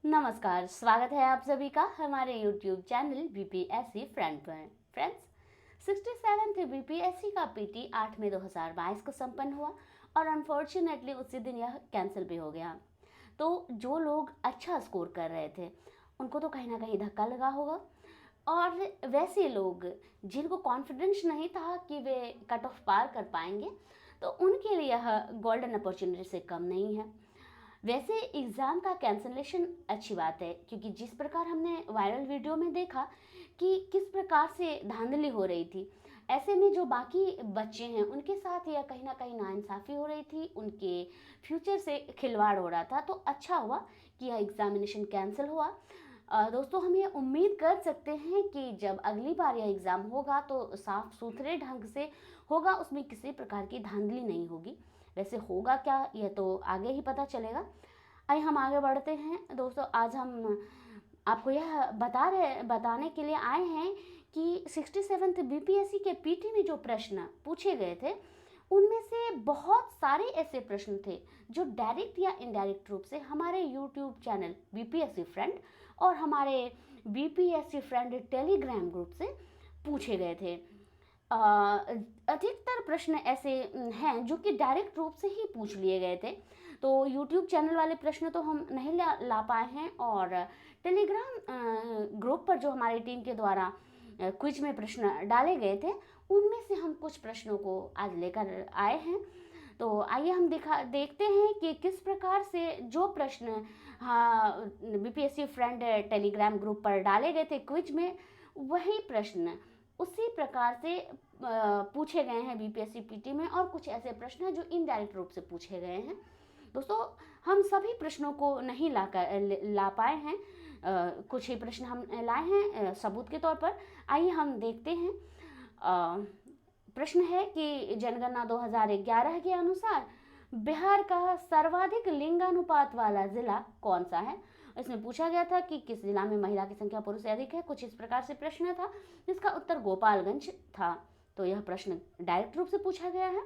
नमस्कार, स्वागत है आप सभी का हमारे YouTube चैनल बीपीएससी फ्रेंड पर। फ्रेंड्स, 67th बीपीएससी का पीटी 8 मई 2022 को संपन्न हुआ और अनफॉर्चुनेटली उसी दिन यह कैंसिल भी हो गया। तो जो लोग अच्छा स्कोर कर रहे थे उनको तो कहीं ना कहीं धक्का लगा होगा, और वैसे लोग जिनको कॉन्फिडेंस नहीं था कि वे कट ऑफ पार कर पाएंगे, तो उनके लिए यह गोल्डन अपॉर्चुनिटी से कम नहीं है। वैसे एग्ज़ाम का कैंसलेशन अच्छी बात है, क्योंकि जिस प्रकार हमने वायरल वीडियो में देखा कि किस प्रकार से धांधली हो रही थी, ऐसे में जो बाकी बच्चे हैं उनके साथ यह कहीं ना कहीं नाइंसाफ़ी हो रही थी, उनके फ्यूचर से खिलवाड़ हो रहा था। तो अच्छा हुआ कि यह एग्ज़ामिनेशन कैंसिल हुआ। दोस्तों, हम ये उम्मीद कर सकते हैं कि जब अगली बार यह एग्ज़ाम होगा तो साफ सुथरे ढंग से होगा, उसमें किसी प्रकार की धांधली नहीं होगी। वैसे होगा क्या, यह तो आगे ही पता चलेगा। आइए हम आगे बढ़ते हैं। दोस्तों, आज हम आपको यह बताने के लिए आए हैं कि 67th बीपीएससी के पीटी में जो प्रश्न पूछे गए थे, उनमें से बहुत सारे ऐसे प्रश्न थे जो डायरेक्ट या इनडायरेक्ट रूप से हमारे यूट्यूब चैनल बीपीएससी फ्रेंड और हमारे बीपीएससी फ्रेंड टेलीग्राम ग्रुप से पूछे गए थे। अधिकतर प्रश्न ऐसे हैं जो कि डायरेक्ट रूप से ही पूछ लिए गए थे। तो YouTube चैनल वाले प्रश्न तो हम नहीं ला पाए हैं, और टेलीग्राम ग्रुप पर जो हमारी टीम के द्वारा क्विज में प्रश्न डाले गए थे, उनमें से हम कुछ प्रश्नों को आज लेकर आए हैं। तो आइए हम देखते हैं कि किस प्रकार से जो प्रश्न बीपीएससी फ्रेंड टेलीग्राम ग्रुप पर डाले गए थे क्विज में, वही प्रश्न उसी प्रकार से पूछे गए हैं बीपीएससी पीटी में, और कुछ ऐसे प्रश्न हैं जो इनडायरेक्ट रूप से पूछे गए हैं। दोस्तों, हम सभी प्रश्नों को नहीं ला पाए हैं, कुछ ही प्रश्न हम लाए हैं सबूत के तौर पर। आइए हम देखते हैं। प्रश्न है कि जनगणना 2011 के अनुसार बिहार का सर्वाधिक लिंगानुपात वाला जिला कौन सा है। इसमें पूछा गया था कि किस जिला में महिला की संख्या पुरुष से अधिक है। कुछ इस प्रकार से प्रश्न था, जिसका उत्तर गोपालगंज था। तो यह प्रश्न डायरेक्ट रूप से पूछा गया है।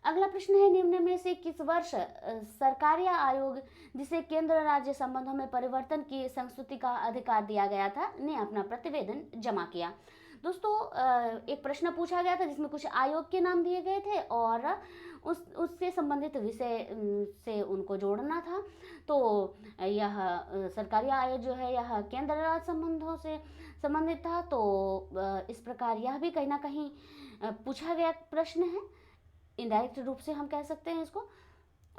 अगला प्रश्न है, निम्न में से किस वर्ष सरकारी आयोग जिसे केंद्र राज्य संबंधों में परिवर्तन की संस्तुति का अधिकार दिया गया था ने अपना प्रतिवेदन जमा किया। दोस्तों, एक प्रश्न पूछा गया था जिसमें कुछ आयोग के नाम दिए गए थे और उससे संबंधित विषय से उनको जोड़ना था। तो यह सरकारी आयोग जो है यह केंद्र राज्य संबंधों से संबंधित था। तो इस प्रकार यह भी कहीं ना कहीं पूछा गया प्रश्न है, इनडायरेक्ट रूप से हम कह सकते हैं इसको।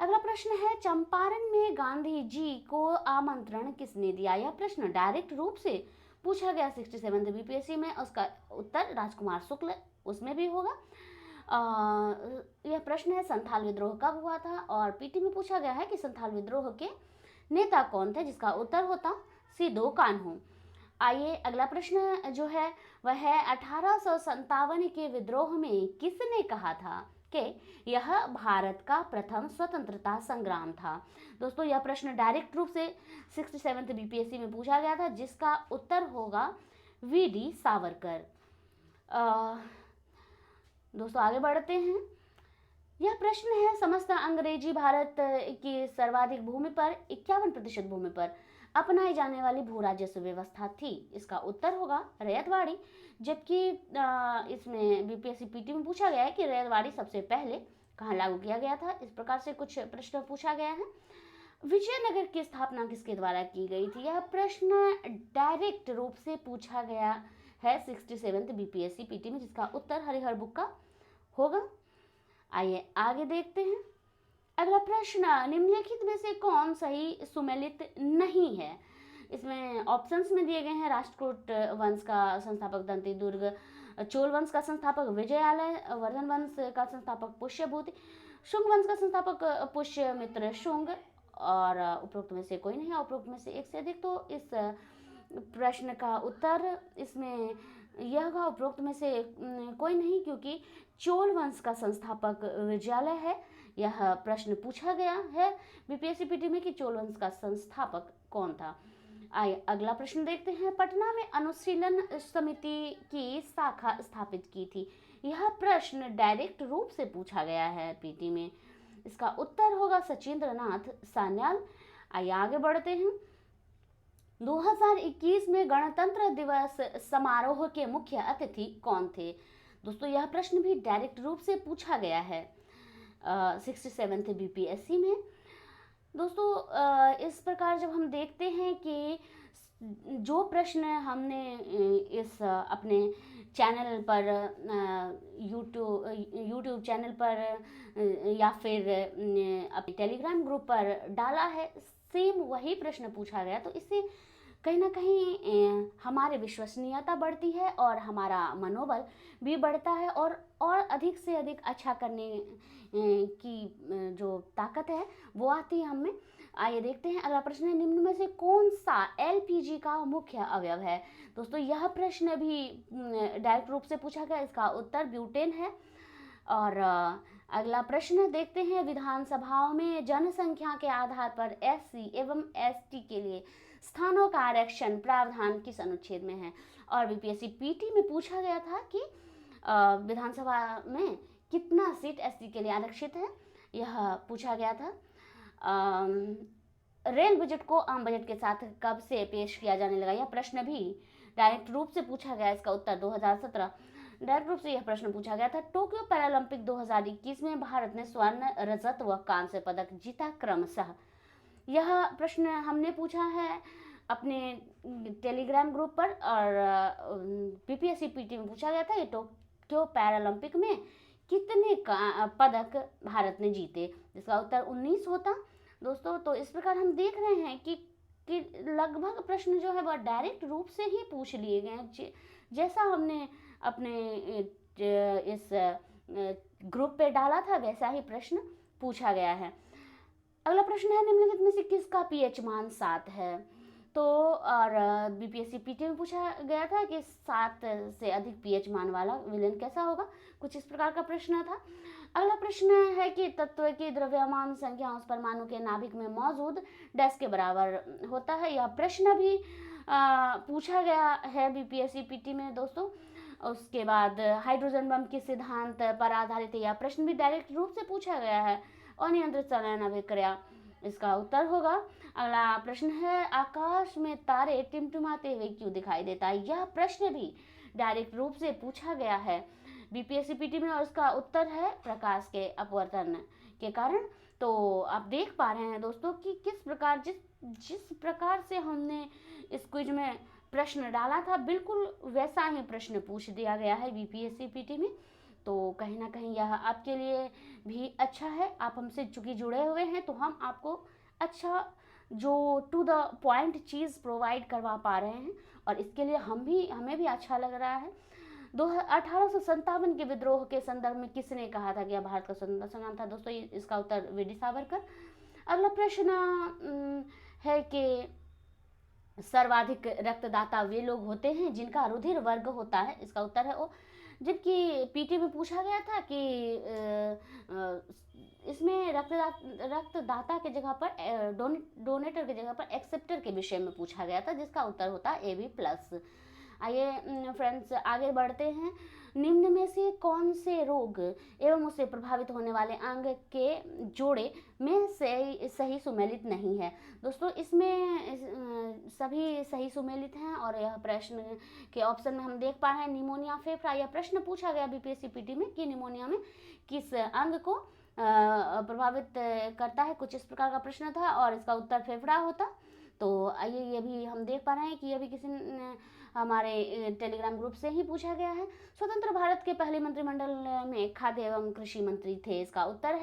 अगला प्रश्न है, चंपारण में गांधी जी को आमंत्रण किसने दिया। यह प्रश्न डायरेक्ट रूप से पूछा गया 67 बीपीएससी में। उसका उत्तर राजकुमार शुक्ल उसमें भी होगा। यह प्रश्न है, संथाल विद्रोह कब हुआ था, और पीटी में पूछा गया है कि संथाल विद्रोह के नेता कौन थे, जिसका उत्तर होता सिदो कान्हू। आइए अगला प्रश्न जो है वह है, 1857 के विद्रोह में किसने कहा था कि यह भारत का प्रथम स्वतंत्रता संग्राम था। दोस्तों, यह प्रश्न डायरेक्ट रूप से 67 बीपीएससी में पूछा गया था, जिसका उत्तर होगा वीडी सावरकर। दोस्तों, आगे बढ़ते हैं। यह प्रश्न है, समस्त अंग्रेजी भारत की सर्वाधिक भूमि पर 51% भूमि पर अपनाई जाने वाली भू राजस्व व्यवस्था थी। इसका उत्तर होगा रैयतवाड़ी। जबकि इसमें बीपीएससी पीटी में पूछा गया है कि रैयतवाड़ी सबसे पहले कहाँ लागू किया गया था। इस प्रकार से कुछ प्रश्न पूछा गया है। विजयनगर की स्थापना किसके द्वारा की गई थी। यह प्रश्न डायरेक्ट रूप से पूछा गया है 67 बीपीएससी पीटी में, जिसका उत्तर हरिहर बुक्का होगा। आइए आगे देखते हैं। अगला प्रश्न, निम्नलिखित में से कौन सही सुमेलित नहीं है। इसमें ऑप्शंस में दिए गए हैं, राष्ट्रकूट वंश का संस्थापक दंती दुर्ग, चोल वंश का संस्थापक विजयालय, वर्धन वंश का संस्थापक पुष्यभूति, शुंग वंश का संस्थापक पुष्यमित्र शुंग, और उपरोक्त में से कोई नहीं है, उपरोक्त में से एक से अधिक। तो इस प्रश्न का उत्तर इसमें यह होगा उपरोक्त में से कोई नहीं, क्योंकि चोल वंश का संस्थापक विजयालय है। यह प्रश्न पूछा गया है बीपीएससी पीटी में कि चोल वंश का संस्थापक कौन था। आइए अगला प्रश्न देखते हैं। पटना में अनुशीलन समिति की शाखा स्थापित की थी। यह प्रश्न डायरेक्ट रूप से पूछा गया है पीटी में। इसका उत्तर होगा सचिंद्र नाथ सान्याल। आइए आगे बढ़ते हैं। 2021 में गणतंत्र दिवस समारोह के मुख्य अतिथि कौन थे? दोस्तों यह प्रश्न भी डायरेक्ट रूप से पूछा गया है 67th बीपीएससी में। दोस्तों इस प्रकार जब हम देखते हैं कि जो प्रश्न हमने इस अपने चैनल पर यूट्यूब चैनल पर या फिर अपने टेलीग्राम ग्रुप पर डाला है, सेम वही प्रश्न पूछा गया, तो इससे कहीं ना कहीं हमारी विश्वसनीयता बढ़ती है और हमारा मनोबल भी बढ़ता है और अधिक से अधिक अच्छा करने की जो ताकत है वो आती है हमें। आइए देखते हैं अगला प्रश्न है, निम्न में से कौन सा एलपीजी का मुख्य अवयव है? दोस्तों यह प्रश्न भी डायरेक्ट रूप से पूछा गया, इसका उत्तर ब्यूटेन है। और अगला प्रश्न देखते हैं, विधानसभाओं में जनसंख्या के आधार पर एससी एवं एसटी के लिए स्थानों का आरक्षण प्रावधान किस अनुच्छेद में है? और बीपीएससी पीटी में पूछा गया था कि विधानसभा में कितना सीट एसटी के लिए आरक्षित है, यह पूछा गया था। रेल बजट को आम बजट के साथ कब से पेश किया जाने लगा? यह प्रश्न भी डायरेक्ट रूप से पूछा गया, इसका उत्तर 2017। डायरेक्ट रूप से यह प्रश्न पूछा गया था। टोक्यो पैरालंपिक 2021 में भारत ने स्वर्ण, रजत व कांस्य पदक जीता क्रमशः। यह प्रश्न हमने पूछा है अपने टेलीग्राम ग्रुप पर और बीपीएससी पीटी में पूछा गया था कि टोक्यो पैरालंपिक में कितने पदक भारत ने जीते, जिसका उत्तर 19 होता। दोस्तों तो इस प्रकार हम देख रहे हैं कि लगभग प्रश्न जो है वह डायरेक्ट रूप से ही पूछ लिए गए हैं, जैसा हमने अपने इस ग्रुप पे डाला था वैसा ही प्रश्न पूछा गया है। अगला प्रश्न है, निम्नलिखित में से किसका पीएच मान 7 है? तो और बीपीएससी पीटी में पूछा गया था कि 7 से अधिक पीएच मान वाला विलेन कैसा होगा, कुछ इस प्रकार का प्रश्न था। अगला प्रश्न है कि तत्व की द्रव्यमान संख्या उस परमाणु के नाभिक में मौजूद डैश के बराबर होता है, यह प्रश्न भी पूछा गया है बीपीएससी पीटी में। दोस्तों उसके बाद हाइड्रोजन बम के सिद्धांत पर आधारित यह प्रश्न भी डायरेक्ट रूप से पूछा गया है। अनियंत्रित संलयन अभिक्रिया इसका उत्तर होगा। अगला प्रश्न है, आकाश में तारे टिमटिमाते हुए क्यों दिखाई देता है? यह प्रश्न भी डायरेक्ट रूप से पूछा गया है बीपीएससी पीटी में और इसका उत्तर है प्रकाश के अपवर्तन के कारण। तो आप देख पा रहे हैं दोस्तों कि किस प्रकार जिस प्रकार से हमने इस क्विज में प्रश्न डाला था बिल्कुल वैसा ही प्रश्न पूछ दिया गया है बीपीएससी पीटी में। तो कहीं ना कहीं यह आपके लिए भी अच्छा है, आप हमसे चूंकि जुड़े हुए हैं तो हम आपको अच्छा जो टू द पॉइंट चीज़ प्रोवाइड करवा पा रहे हैं और इसके लिए हमें भी अच्छा लग रहा है। 1857 के विद्रोह के संदर्भ में किसने कहा था कि यह भारत का स्वतंत्रता संग्राम था? दोस्तों इसका उत्तर वीडी सावरकर। अगला प्रश्न है कि सर्वाधिक रक्तदाता वे लोग होते हैं जिनका रुधिर वर्ग होता है, इसका उत्तर है ओ। जबकि पीटी में पूछा गया था कि इसमें रक्तदाता के जगह पर डोनेटर के जगह पर एक्सेप्टर के विषय में पूछा गया था, जिसका उत्तर होता AB+। आइए फ्रेंड्स आगे बढ़ते हैं, निम्न में से कौन से रोग एवं उससे प्रभावित होने वाले अंग के जोड़े में सही सुमेलित नहीं है? दोस्तों इसमें सभी सही सुमेलित हैं और यह प्रश्न के ऑप्शन में हम देख पा रहे हैं निमोनिया, फेफड़ा। यह प्रश्न पूछा गया बीपीएससी पीटी में कि निमोनिया में किस अंग को प्रभावित करता है, कुछ इस प्रकार का प्रश्न था और इसका उत्तर फेफड़ा होता। तो आइए ये भी हम देख पा रहे हैं कि ये भी किसी ने हमारे टेलीग्राम ग्रुप से ही पूछा गया है। स्वतंत्र भारत के पहले मंत्रिमंडल में खाद्य एवं कृषि मंत्री थे, इसका उत्तर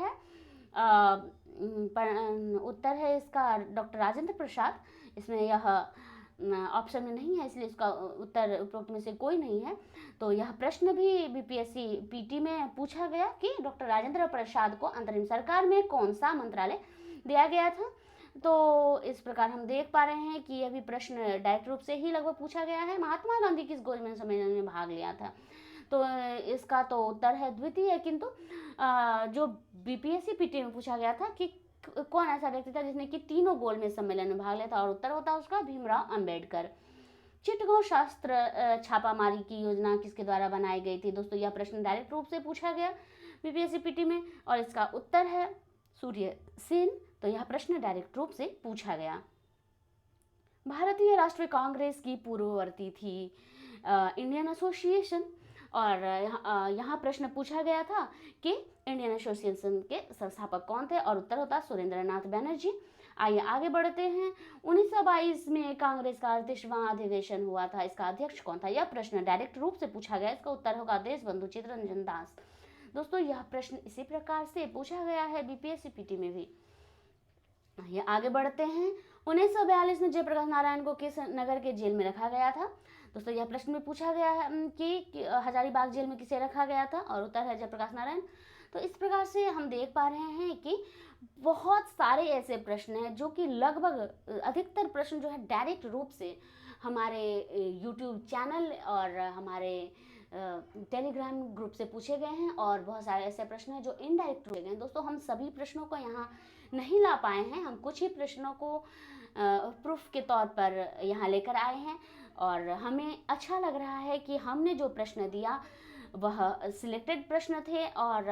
है इसका डॉक्टर राजेंद्र प्रसाद। इसमें यह ऑप्शन में नहीं है इसलिए इसका उत्तर उपरोक्त में से कोई नहीं है। तो यह प्रश्न भी बीपीएससी पीटी में पूछा गया कि डॉक्टर राजेंद्र प्रसाद को अंतरिम सरकार में कौन सा मंत्रालय दिया गया था। तो इस प्रकार हम देख पा रहे हैं कि यह भी प्रश्न डायरेक्ट रूप से ही लगभग पूछा गया है। महात्मा गांधी किस गोलमेज सम्मेलन में भाग लिया था? तो इसका तो उत्तर है द्वितीय, किंतु जो बीपीएससी पीटी में पूछा गया था कि कौन ऐसा व्यक्ति था जिसने कि तीनों गोलमेज सम्मेलन में भाग लिया था, और उत्तर होता उसका भीमराव अंबेडकर। चिटगांव शास्त्र छापामारी की योजना किसके द्वारा बनाई गई थी? दोस्तों यह प्रश्न डायरेक्ट रूप से पूछा गया बीपीएससी पीटी में और इसका उत्तर है सूर्य सेन। तो यह प्रश्न डायरेक्ट रूप से पूछा गया। भारतीय राष्ट्रीय कांग्रेस की पूर्ववर्ती थी इंडियन एसोसिएशन। और यहाँ प्रश्न पूछा गया था कि इंडियन एसोसिएशन के संस्थापक कौन थे, और उत्तर होता सुरेंद्रनाथ बैनर्जी। आइए आगे बढ़ते हैं। 1922 में कांग्रेस का 38वां अधिवेशन हुआ था, इसका अध्यक्ष कौन था? यह प्रश्न डायरेक्ट रूप से पूछा गया, इसका उत्तर होगा देशबंधु चित्तरंजन दास। दोस्तों यह प्रश्न इसी प्रकार से पूछा गया है बीपीएससी पीटी में भी। ये आगे बढ़ते हैं। 1942 में जयप्रकाश नारायण को किस नगर के जेल में रखा गया था? दोस्तों यह प्रश्न में पूछा गया है कि हजारीबाग जेल में किसे रखा गया था, और उत्तर है जयप्रकाश नारायण। तो इस प्रकार से हम देख पा रहे हैं कि बहुत सारे ऐसे प्रश्न हैं जो कि लगभग अधिकतर प्रश्न जो है डायरेक्ट रूप से हमारे यूट्यूब चैनल और हमारे टेलीग्राम ग्रुप से पूछे गए हैं, और बहुत सारे ऐसे प्रश्न हैं जो इनडायरेक्ट पूछे गए हैं। दोस्तों हम सभी प्रश्नों को यहाँ नहीं ला पाए हैं, हम कुछ ही प्रश्नों को प्रूफ के तौर पर यहाँ लेकर आए हैं, और हमें अच्छा लग रहा है कि हमने जो प्रश्न दिया वह सिलेक्टेड प्रश्न थे और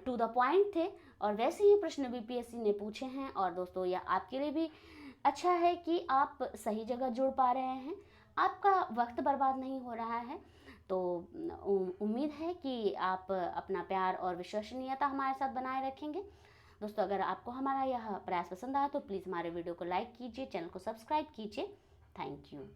टू द पॉइंट थे, और वैसे ही प्रश्न बीपीएससी ने पूछे हैं। और दोस्तों यह आपके लिए भी अच्छा है कि आप सही जगह जुड़ पा रहे हैं, आपका वक्त बर्बाद नहीं हो रहा है। तो उम्मीद है कि आप अपना प्यार और विश्वसनीयता हमारे साथ बनाए रखेंगे। दोस्तों अगर आपको हमारा यह प्रयास पसंद आया तो प्लीज़ हमारे वीडियो को लाइक कीजिए, चैनल को सब्सक्राइब कीजिए। Thank you.